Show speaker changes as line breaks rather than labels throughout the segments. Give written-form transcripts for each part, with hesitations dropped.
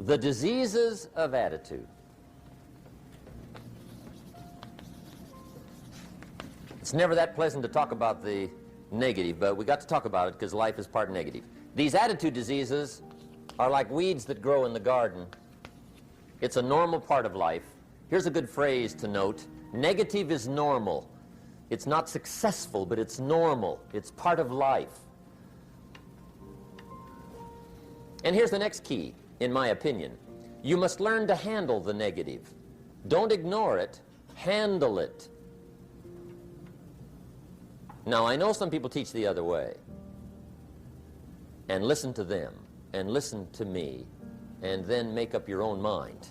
The diseases of attitude. It's never that pleasant to talk about the negative, but we got to talk about it because life is part negative. These attitude diseases are like weeds that grow in the garden. It's a normal part of life. Here's a good phrase to note. Negative is normal. It's not successful, but it's normal. It's part of life. And here's the next key, in my opinion. You must learn to handle the negative. Don't ignore it. Handle it. Now, I know some people teach the other way. And listen to them, and listen to me, and then make up your own mind.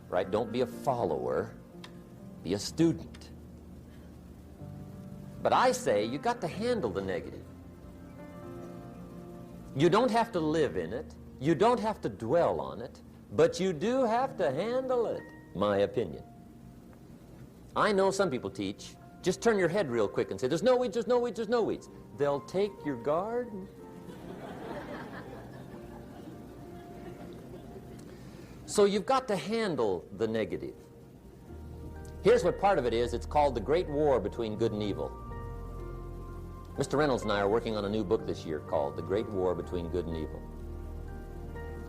Right? Don't be a follower. Be a student. But I say you got to handle the negative. You don't have to live in it. You don't have to dwell on it. But you do have to handle it, my opinion. I know some people teach, just turn your head real quick and say, there's no weeds, there's no weeds, there's no weeds. They'll take your garden. So you've got to handle the negative. Here's what part of it is. It's called the Great War Between Good and Evil. Mr. Reynolds and I are working on a new book this year called The Great War Between Good and Evil.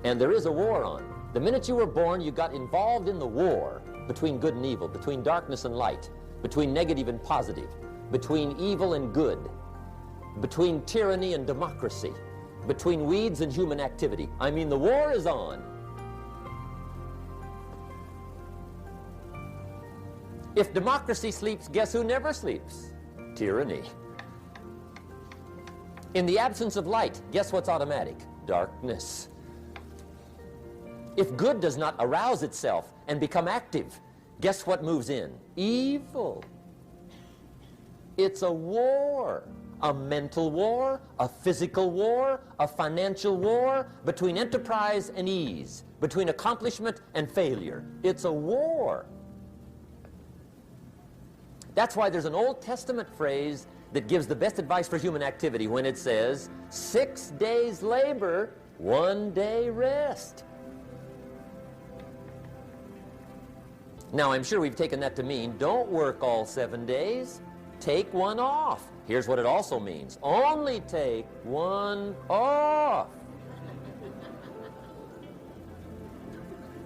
And there is a war on. The minute you were born, you got involved in the war between good and evil, between darkness and light, between negative and positive, between evil and good, between tyranny and democracy, between weeds and human activity. I mean, the war is on. If democracy sleeps, guess who never sleeps? Tyranny. In the absence of light, guess what's automatic? Darkness. If good does not arouse itself and become active, guess what moves in? Evil. It's a war. A mental war, a physical war, a financial war, between enterprise and ease, between accomplishment and failure. It's a war. That's why there's an Old Testament phrase that gives the best advice for human activity when it says, 6 days labor, 1 day rest. Now, I'm sure we've taken that to mean, don't work all 7 days, take one off. Here's what it also means, only take one off.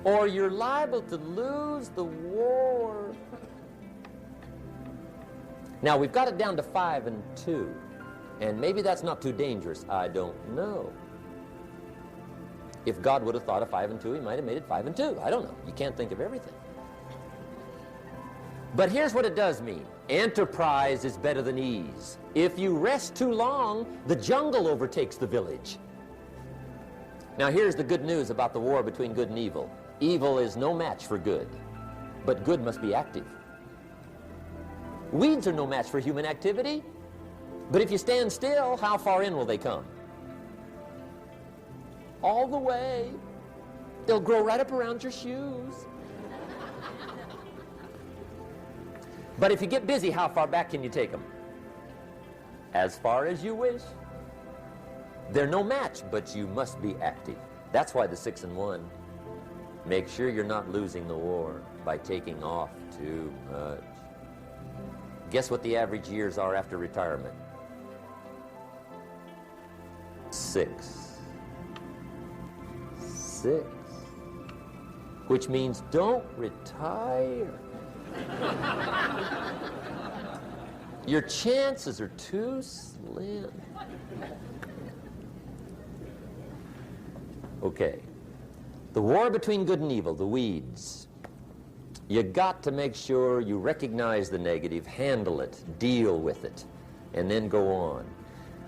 Or you're liable to lose the war. Now, we've got it down to 5 and 2, and maybe that's not too dangerous. I don't know. If God would have thought of 5 and 2, he might have made it 5 and 2. I don't know. You can't think of everything. But here's what it does mean. Enterprise is better than ease. If you rest too long, the jungle overtakes the village. Now, here's the good news about the war between good and evil. Evil is no match for good, but good must be active. Weeds are no match for human activity, but if you stand still, how far in will they come? All the way. They'll grow right up around your shoes. But if you get busy, how far back can you take them? As far as you wish. They're no match, but you must be active. That's why the 6 and 1. Make sure you're not losing the war by taking off too much. Guess what the average years are after retirement? 6. 6. Which means don't retire. Your chances are too slim. Okay. The war between good and evil, the weeds. You got to make sure you recognize the negative, handle it, deal with it, and then go on.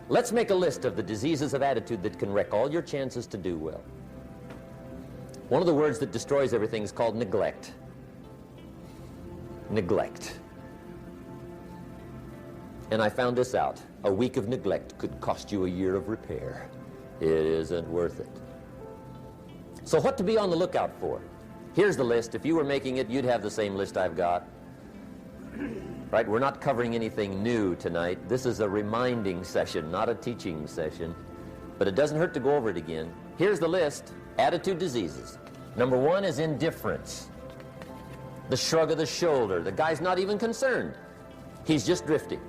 Let's make a list of the diseases of attitude that can wreck all your chances to do well. One of the words that destroys everything is called neglect. Neglect. And I found this out. A week of neglect could cost you a year of repair. It isn't worth it. So what to be on the lookout for? Here's the list. If you were making it, you'd have the same list I've got. Right? We're not covering anything new tonight. This is a reminding session, not a teaching session. But it doesn't hurt to go over it again. Here's the list. Attitude diseases. Number one is indifference. The shrug of the shoulder. The guy's not even concerned. He's just drifting.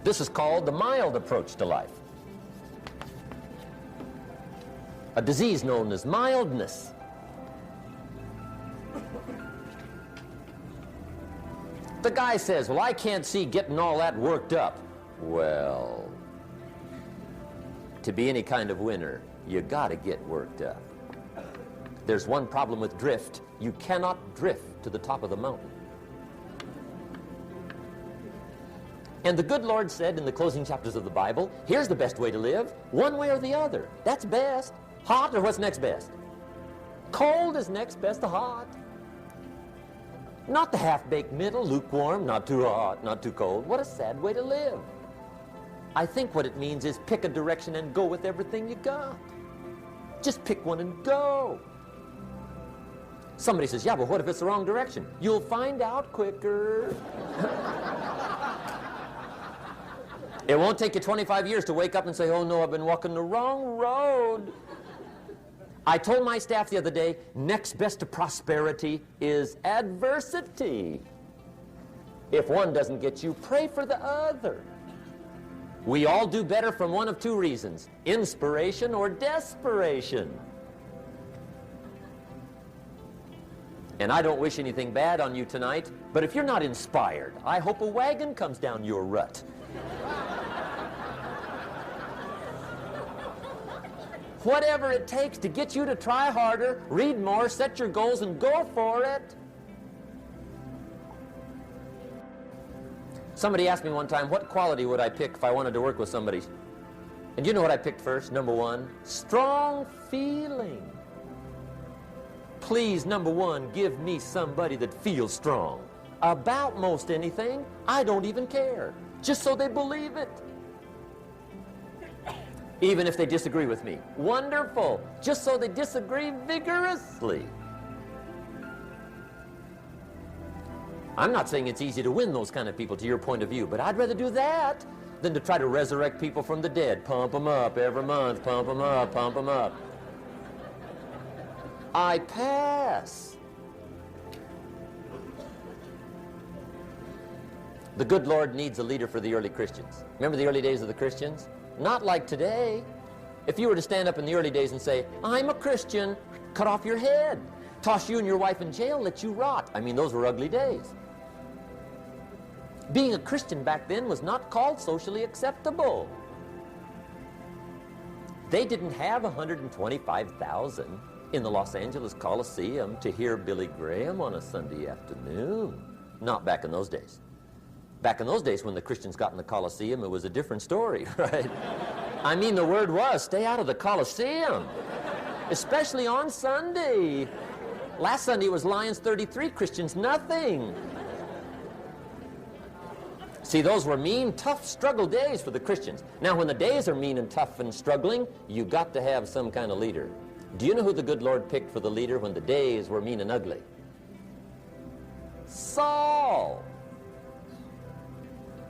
This is called the mild approach to life. A disease known as mildness. The guy says, well, I can't see getting all that worked up. Well, to be any kind of winner, you gotta get worked up. There's one problem with drift. You cannot drift to the top of the mountain. And the good Lord said in the closing chapters of the Bible, here's the best way to live, one way or the other. That's best. Hot or what's next best? Cold is next best to hot. Not the half-baked middle, lukewarm, not too hot, not too cold. What a sad way to live. I think what it means is pick a direction and go with everything you got. Just pick one and go. Somebody says, yeah, but what if it's the wrong direction? You'll find out quicker. It won't take you 25 years to wake up and say, oh no, I've been walking the wrong road. I told my staff the other day, next best to prosperity is adversity. If one doesn't get you, pray for the other. We all do better from one of two reasons, inspiration or desperation. And I don't wish anything bad on you tonight, but if you're not inspired, I hope a wagon comes down your rut. Whatever it takes to get you to try harder, read more, set your goals, and go for it. Somebody asked me one time, what quality would I pick if I wanted to work with somebody? And you know what I picked first? Number one, strong feeling. Please, number one, give me somebody that feels strong. About most anything, I don't even care. Just so they believe it. Even if they disagree with me. Wonderful. Just so they disagree vigorously. I'm not saying it's easy to win those kind of people to your point of view, but I'd rather do that than to try to resurrect people from the dead. Pump them up every month, pump them up, pump them up. I pass. The good Lord needs a leader for the early Christians. Remember the early days of the Christians? Not like today. If you were to stand up in the early days and say, I'm a Christian, cut off your head, toss you and your wife in jail, let you rot. I mean, those were ugly days. Being a Christian back then was not called socially acceptable. They didn't have 125,000 in the Los Angeles Coliseum to hear Billy Graham on a Sunday afternoon. Not back in those days. Back in those days when the Christians got in the Coliseum, it was a different story, right? I mean, the word was, stay out of the Coliseum, especially on Sunday. Last Sunday was Lions 33, Christians nothing. See, those were mean, tough struggle days for the Christians. Now, when the days are mean and tough and struggling, you got to have some kind of leader. Do you know who the good Lord picked for the leader when the days were mean and ugly? Saul.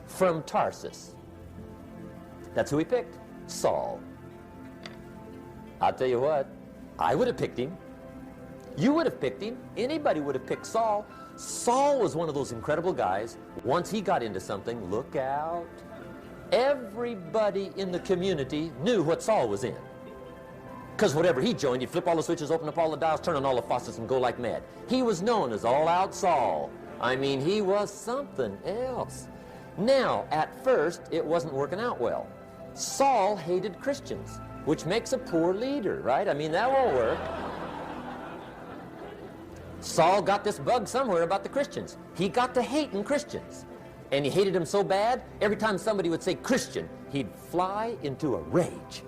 From Tarsus. That's who he picked, Saul. I'll tell you what, I would have picked him. You would have picked him. Anybody would have picked Saul. Saul was one of those incredible guys. Once he got into something, look out. Everybody in the community knew what Saul was in. Because whatever he joined, he'd flip all the switches, open up all the dials, turn on all the faucets, and go like mad. He was known as All-Out Saul. I mean, he was something else. Now, at first, it wasn't working out well. Saul hated Christians, which makes a poor leader, right? I mean, that won't work. Saul got this bug somewhere about the Christians. He got to hating Christians. And he hated them so bad, every time somebody would say Christian, he'd fly into a rage.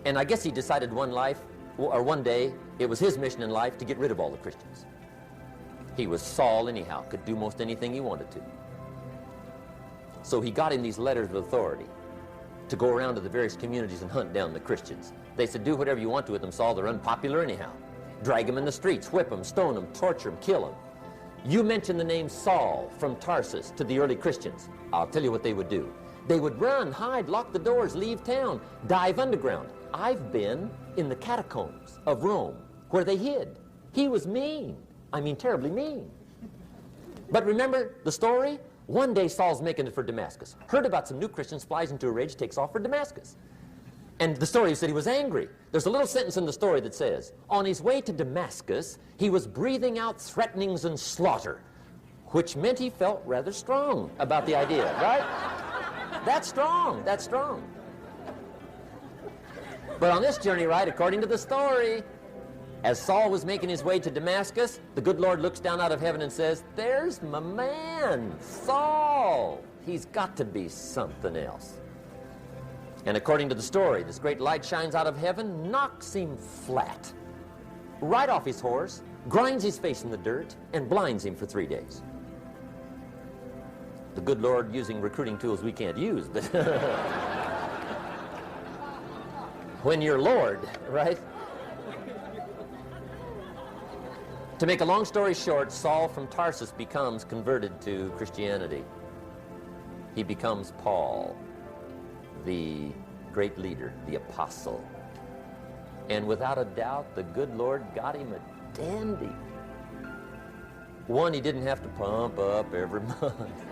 And I guess he decided one day, it was his mission in life to get rid of all the Christians. He was Saul anyhow, could do most anything he wanted to. So he got in these letters of authority to go around to the various communities and hunt down the Christians. They said, do whatever you want to with them, Saul, they're unpopular anyhow. Drag them in the streets, whip them, stone them, torture them, kill them. You mention the name Saul from Tarsus to the early Christians, I'll tell you what they would do. They would run, hide, lock the doors, leave town, dive underground. I've been in the catacombs of Rome, where they hid. He was mean. I mean, terribly mean. But remember the story? One day Saul's making it for Damascus. Heard about some new Christians, flies into a rage, takes off for Damascus. And the story said he was angry. There's a little sentence in the story that says, on his way to Damascus, he was breathing out threatenings and slaughter, which meant he felt rather strong about the idea, right? That's strong. That's strong. But on this journey, right, according to the story, as Saul was making his way to Damascus, the good Lord looks down out of heaven and says, there's my man, Saul. He's got to be something else. And according to the story, this great light shines out of heaven, knocks him flat, right off his horse, grinds his face in the dirt, and blinds him for 3 days. The good Lord using recruiting tools we can't use, but when you're Lord, right? To make a long story short, Saul from Tarsus becomes converted to Christianity. He becomes Paul, the great leader, the apostle. And without a doubt, the good Lord got him a dandy. One he didn't have to pump up every month.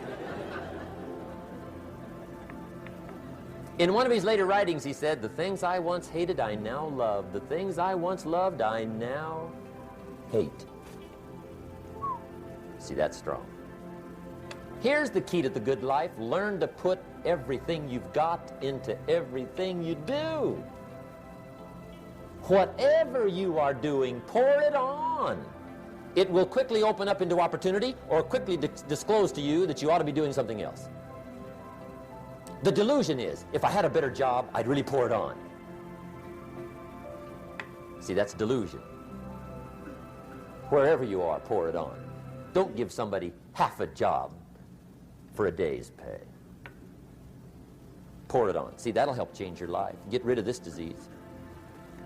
In one of his later writings, he said, the things I once hated, I now love. The things I once loved, I now hate. See, that's strong. Here's the key to the good life. Learn to put everything you've got into everything you do. Whatever you are doing, pour it on. It will quickly open up into opportunity or quickly disclose to you that you ought to be doing something else. The delusion is, if I had a better job, I'd really pour it on. See, that's delusion. Wherever you are, pour it on. Don't give somebody half a job for a day's pay. Pour it on. See, that'll help change your life. Get rid of this disease.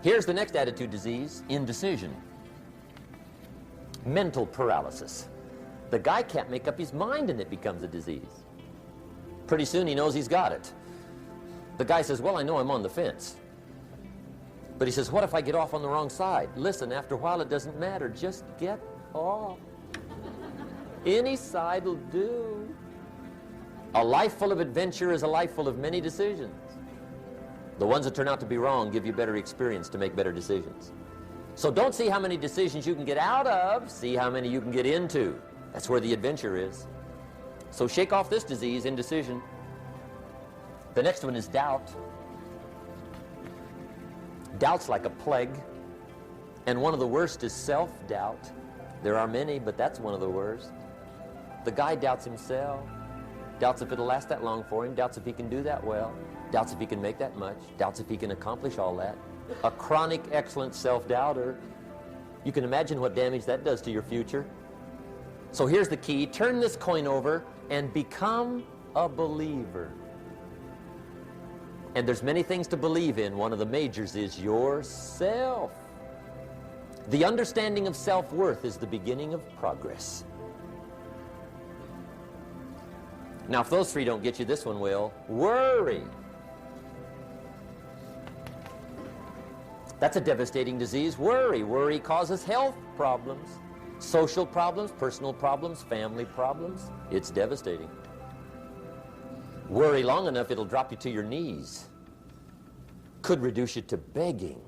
Here's the next attitude disease, indecision. Mental paralysis. The guy can't make up his mind and it becomes a disease. Pretty soon he knows he's got it. The guy says, well, I know I'm on the fence. But he says, what if I get off on the wrong side? Listen, after a while it doesn't matter. Just get off. Any side will do. A life full of adventure is a life full of many decisions. The ones that turn out to be wrong give you better experience to make better decisions. So don't see how many decisions you can get out of, see how many you can get into. That's where the adventure is. So shake off this disease, indecision. The next one is doubt. Doubt's like a plague. And one of the worst is self-doubt. There are many, but that's one of the worst. The guy doubts himself. Doubts if it'll last that long for him. Doubts if he can do that well. Doubts if he can make that much. Doubts if he can accomplish all that. A chronic, excellent self-doubter. You can imagine what damage that does to your future. So here's the key. Turn this coin over and become a believer. And there's many things to believe in. One of the majors is yourself. The understanding of self-worth is the beginning of progress. Now, if those three don't get you, this one will. Worry. That's a devastating disease. Worry. Worry causes health problems, social problems, personal problems, family problems. It's devastating. Worry long enough, it'll drop you to your knees. Could reduce you to begging.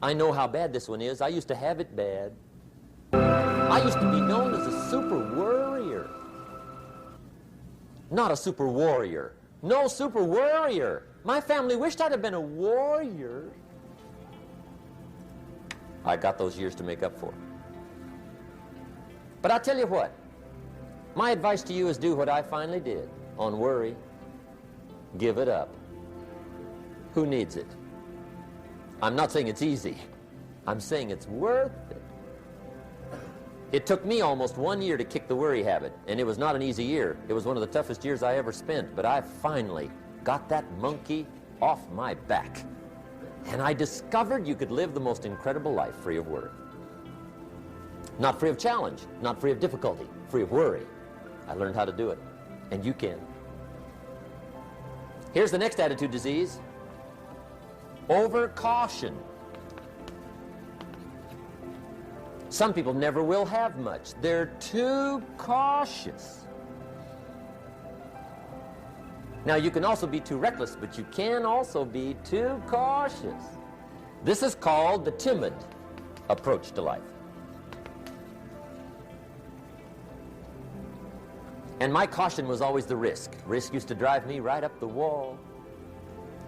I know how bad this one is. I used to have it bad. I used to be known as a super worrier. Not a super warrior. No, super worrier. My family wished I'd have been a warrior. I got those years to make up for. But I'll tell you what. My advice to you is do what I finally did on worry. Give it up. Who needs it? I'm not saying it's easy. I'm saying it's worth it. It took me almost 1 year to kick the worry habit, and it was not an easy year. It was one of the toughest years I ever spent, but I finally got that monkey off my back. And I discovered you could live the most incredible life free of worry. Not free of challenge, not free of difficulty, free of worry. I learned how to do it, and you can. Here's the next attitude disease. Over caution. Some people never will have much. They're too cautious. Now, you can also be too reckless, but you can also be too cautious. This is called the timid approach to life. And my caution was always the risk. Risk used to drive me right up the wall.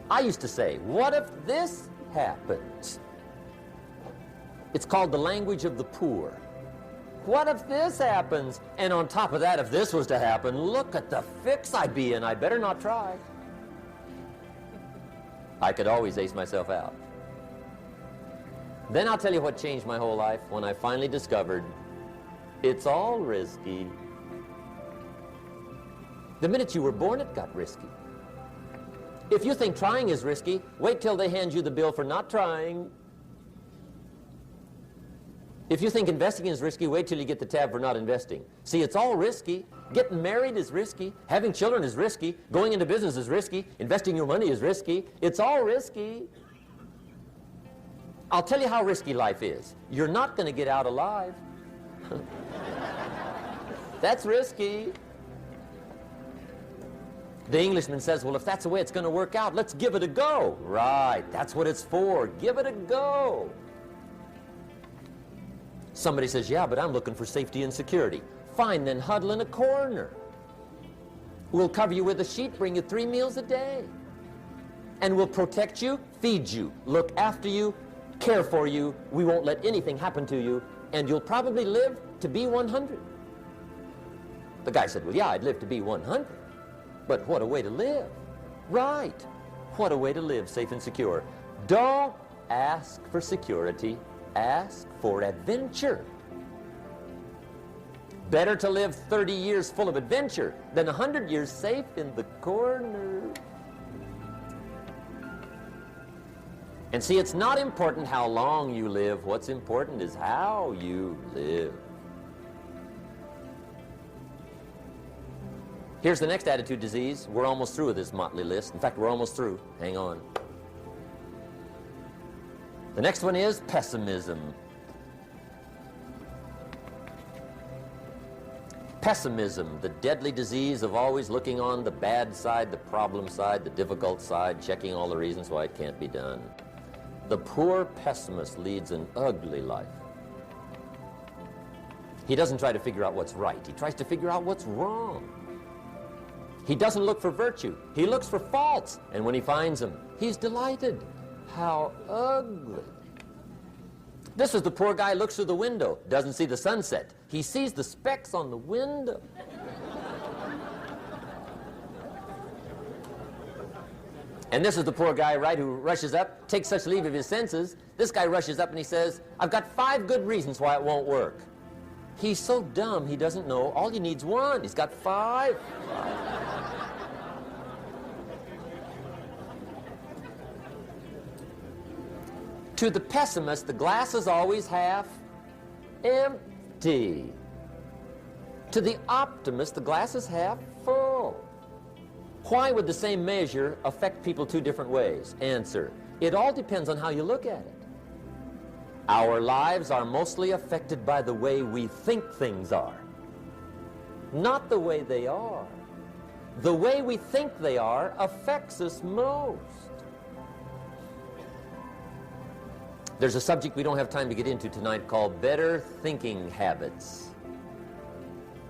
I used to say, what if this happens? It's called the language of the poor. What if this happens? And on top of that, if this was to happen, look at the fix I'd be in. I'd better not try. I could always ace myself out. Then I'll tell you what changed my whole life when I finally discovered it's all risky. The minute you were born, it got risky. If you think trying is risky, wait till they hand you the bill for not trying. If you think investing is risky, wait till you get the tab for not investing. See, it's all risky. Getting married is risky. Having children is risky. Going into business is risky. Investing your money is risky. It's all risky. I'll tell you how risky life is. You're not going to get out alive. That's risky. The Englishman says, well, if that's the way it's going to work out, let's give it a go. Right, that's what it's for. Give it a go. Somebody says, yeah, but I'm looking for safety and security. Fine, then huddle in a corner. We'll cover you with a sheet, bring you 3 meals a day. And we'll protect you, feed you, look after you, care for you. We won't let anything happen to you, and you'll probably live to be 100. The guy said, well, yeah, I'd live to be 100. But what a way to live. Right. What a way to live, safe and secure. Don't ask for security. Ask for adventure. Better to live 30 years full of adventure than 100 years safe in the corner. And see, it's not important how long you live. What's important is how you live. Here's the next attitude disease. We're almost through with this motley list. In fact, we're almost through. Hang on. The next one is pessimism. Pessimism, the deadly disease of always looking on the bad side, the problem side, the difficult side, checking all the reasons why it can't be done. The poor pessimist leads an ugly life. He doesn't try to figure out what's right. He tries to figure out what's wrong. He doesn't look for virtue. He looks for faults. And when he finds them, he's delighted. How ugly. This is the poor guy looks through the window, doesn't see the sunset. He sees the specks on the window. And this is the poor guy, right, who rushes up, takes such leave of his senses. This guy rushes up and he says, I've got 5 good reasons why it won't work. He's so dumb he doesn't know all he needs 1. He's got 5. To the pessimist, the glass is always half empty. To the optimist, the glass is half full. Why would the same measure affect people 2 different ways? Answer, it all depends on how you look at it. Our lives are mostly affected by the way we think things are, not the way they are. The way we think they are affects us most. There's a subject we don't have time to get into tonight called better thinking habits.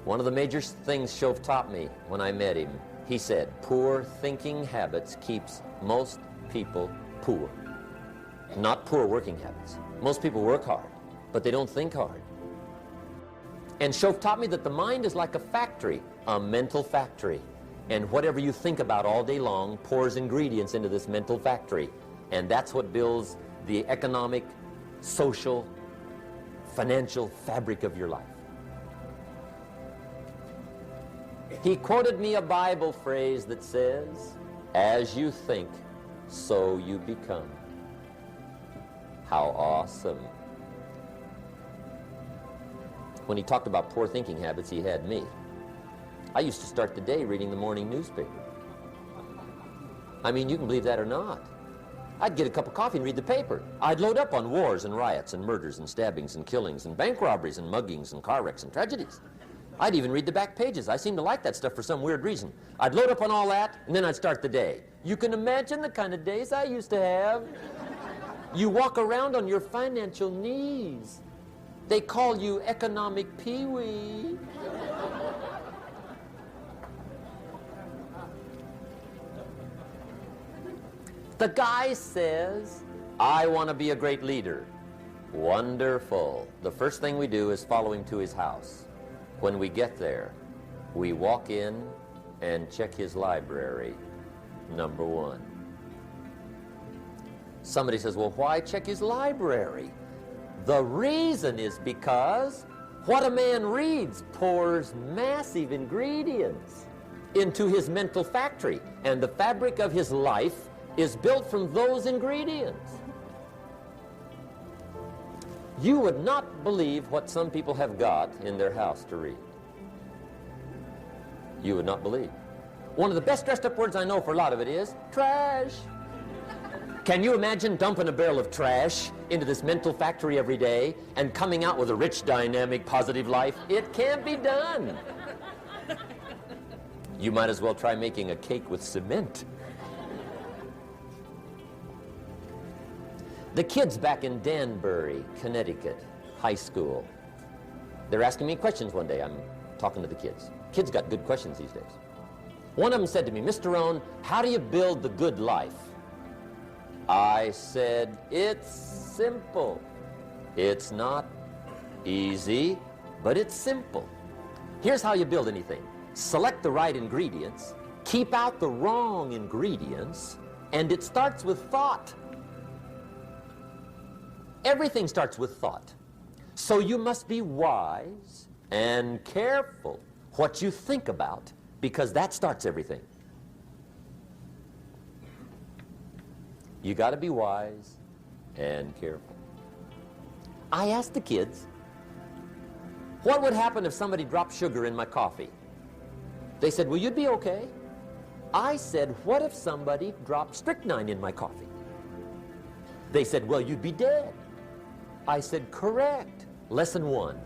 One of the major things Shove taught me when I met him, he said, poor thinking habits keeps most people poor. Not poor working habits. Most people work hard, but they don't think hard. And Shove taught me that the mind is like a factory, a mental factory. And whatever you think about all day long pours ingredients into this mental factory. And that's what builds the economic, social, financial fabric of your life. He quoted me a Bible phrase that says, as you think, so you become. How awesome. When he talked about poor thinking habits, he had me. I used to start the day reading the morning newspaper. I mean, you can believe that or not. I'd get a cup of coffee and read the paper. I'd load up on wars and riots and murders and stabbings and killings and bank robberies and muggings and car wrecks and tragedies. I'd even read the back pages. I seem to like that stuff for some weird reason. I'd load up on all that, and then I'd start the day. You can imagine the kind of days I used to have. You walk around on your financial knees. They call you economic peewee. The guy says, I want to be a great leader. Wonderful. The first thing we do is follow him to his house. When we get there, we walk in and check his library, number one. Somebody says, well, why check his library? The reason is because what a man reads pours massive ingredients into his mental factory, and the fabric of his life is built from those ingredients. You would not believe what some people have got in their house to read. You would not believe. One of the best dressed up words I know for a lot of it is trash. Can you imagine dumping a barrel of trash into this mental factory every day and coming out with a rich, dynamic, positive life? It can't be done. You might as well try making a cake with cement. The kids back in Danbury, Connecticut, high school, they're asking me questions one day. I'm talking to the kids. Kids got good questions these days. One of them said to me, Mr. Rohn, how do you build the good life? I said, it's simple. It's not easy, but it's simple. Here's how you build anything. Select the right ingredients, keep out the wrong ingredients, and it starts with thought. Everything starts with thought. So you must be wise and careful what you think about, because that starts everything. You got to be wise and careful. I asked the kids, what would happen if somebody dropped sugar in my coffee? They said, well, you'd be okay. I said, what if somebody dropped strychnine in my coffee? They said, well, you'd be dead. I said, correct. Lesson one,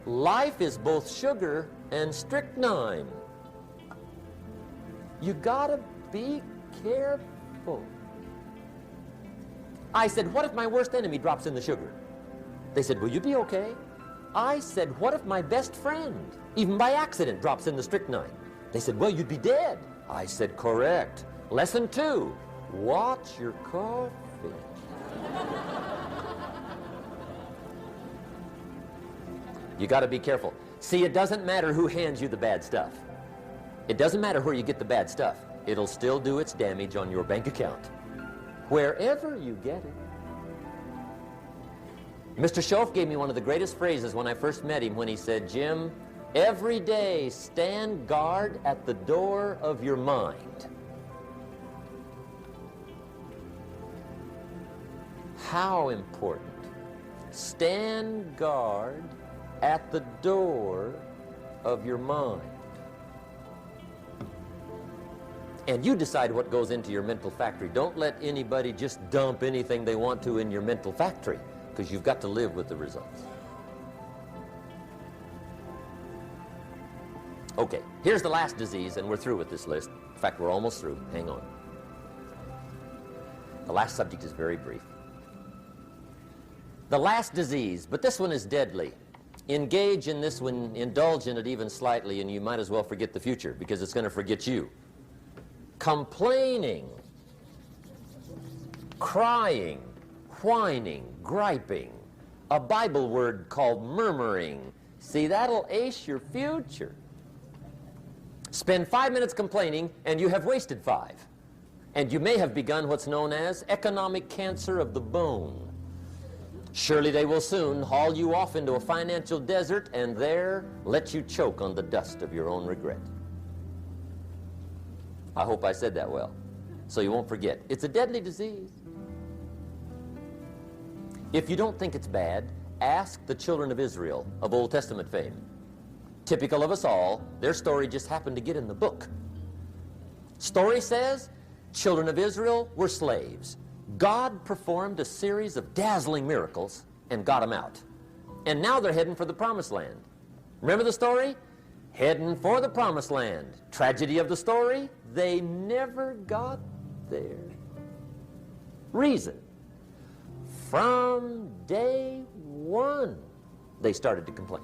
life is both sugar and strychnine. You gotta be careful. I said, what if my worst enemy drops in the sugar? They said, will you be okay? I said, what if my best friend, even by accident, drops in the strychnine? They said, well, you'd be dead. I said, correct. Lesson two, watch your coffee. You got to be careful. See, it doesn't matter who hands you the bad stuff. It doesn't matter where you get the bad stuff. It'll still do its damage on your bank account, wherever you get it. Mr. Schoaf gave me one of the greatest phrases when I first met him, when he said, Jim, every day stand guard at the door of your mind. How important. Stand guard at the door of your mind. And you decide what goes into your mental factory. Don't let anybody just dump anything they want to in your mental factory, because you've got to live with the results. Okay, here's the last disease, and we're through with this list. In fact, we're almost through. Hang on. The last subject is very brief. The last disease, but this one is deadly. Engage in this one, indulge in it even slightly, and you might as well forget the future, because it's going to forget you. Complaining, crying, whining, griping, a Bible word called murmuring. See, that'll ace your future. Spend 5 minutes complaining, and you have wasted 5. And you may have begun what's known as economic cancer of the bone. Surely they will soon haul you off into a financial desert and there let you choke on the dust of your own regret. I hope I said that well, so you won't forget. It's a deadly disease. If you don't think it's bad, ask the children of Israel of Old Testament fame. Typical of us all, their story just happened to get in the book. Story says, children of Israel were slaves. God performed a series of dazzling miracles and got them out. And now they're heading for the promised land. Remember the story? Heading for the promised land. Tragedy of the story, they never got there. Reason. From day one, they started to complain.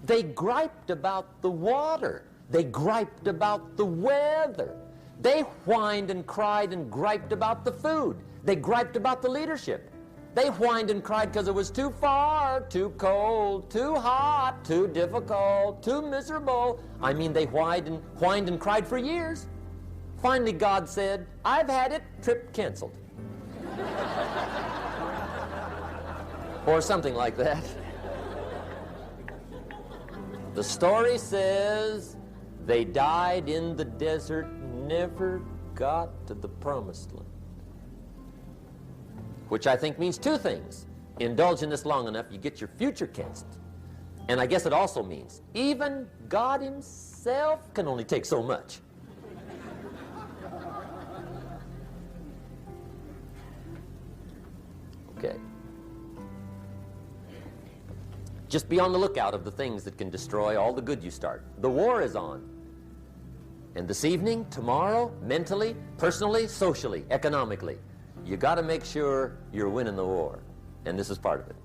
They griped about the water. They griped about the weather. They whined and cried and griped about the food. They griped about the leadership. They whined and cried because it was too far, too cold, too hot, too difficult, too miserable. I mean, they whined and cried for years. Finally, God said, "I've had it, trip canceled." Or something like that. The story says they died in the desert, never got to the promised land. Which I think means two things. Indulge in this long enough, you get your future canceled. And I guess it also means even God himself can only take so much. Okay. Just be on the lookout of the things that can destroy all the good you start. The war is on. And this evening, tomorrow, mentally, personally, socially, economically, you got to make sure you're winning the war. And this is part of it.